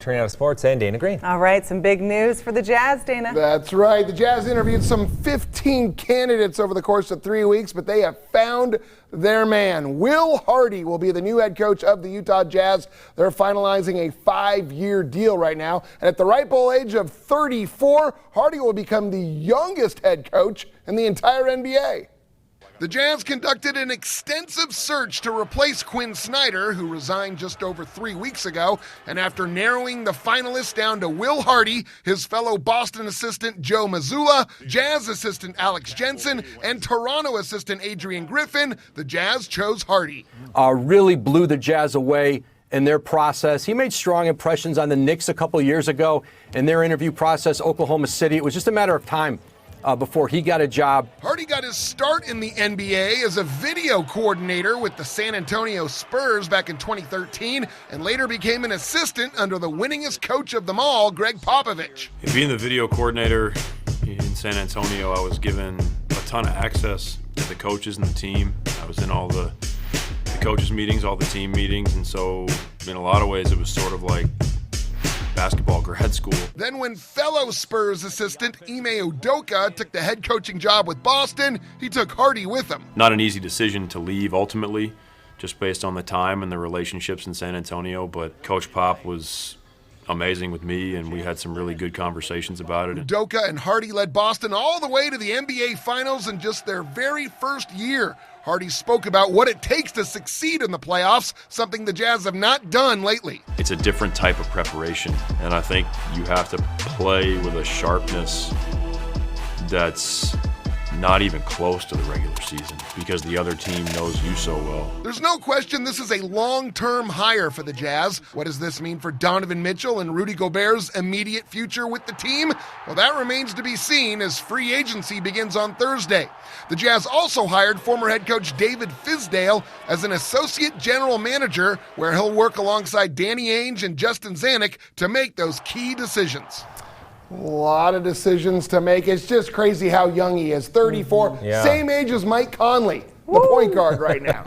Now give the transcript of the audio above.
Turning out of sports and Dana Green. All right, some big news for the Jazz, Dana. That's right. The Jazz interviewed some 15 candidates over the course of 3 weeks, but they have found their man. Will Hardy will be the new head coach of the Utah Jazz. They're finalizing a 5-year deal right now. And at the ripe old age of 34, Hardy will become the youngest head coach in the entire NBA. The Jazz conducted an extensive search to replace Quinn Snyder, who resigned just over 3 weeks ago. And after narrowing the finalists down to Will Hardy, his fellow Boston assistant Joe Mazzulla, Jazz assistant Alex Jensen, and Toronto assistant Adrian Griffin, the Jazz chose Hardy. Really blew the Jazz away in their process. He made strong impressions on the Knicks a couple years ago in their interview process, Oklahoma City. It was just a matter of time before he got a job. Hardy got his start in the NBA as a video coordinator with the San Antonio Spurs back in 2013 and later became an assistant under the winningest coach of them all, Greg Popovich. Being the video coordinator in San Antonio, I was given a ton of access to the coaches and the team. I was in all the coaches meetings, all the team meetings, and so in a lot of ways it was sort of like basketball grad school. Then when fellow Spurs assistant Ime Udoka took the head coaching job with Boston, he took Hardy with him. Not an easy decision to leave ultimately, just based on the time and the relationships in San Antonio, but Coach Pop was amazing with me, and we had some really good conversations about it. Udoka and Hardy led Boston all the way to the NBA Finals in just their very first year. Hardy spoke about what it takes to succeed in the playoffs, something the Jazz have not done lately. It's a different type of preparation, and I think you have to play with a sharpness that's not even close to the regular season because the other team knows you so well. There's no question this is a long-term hire for the Jazz. What does this mean for Donovan Mitchell and Rudy Gobert's immediate future with the team? Well, that remains to be seen as free agency begins on Thursday. The Jazz also hired former head coach David Fizdale as an associate general manager, where he'll work alongside Danny Ainge and Justin Zanuck to make those key decisions. A lot of decisions to make. It's just crazy how young he is. 34, Yeah. same age as Mike Conley, the point guard right now.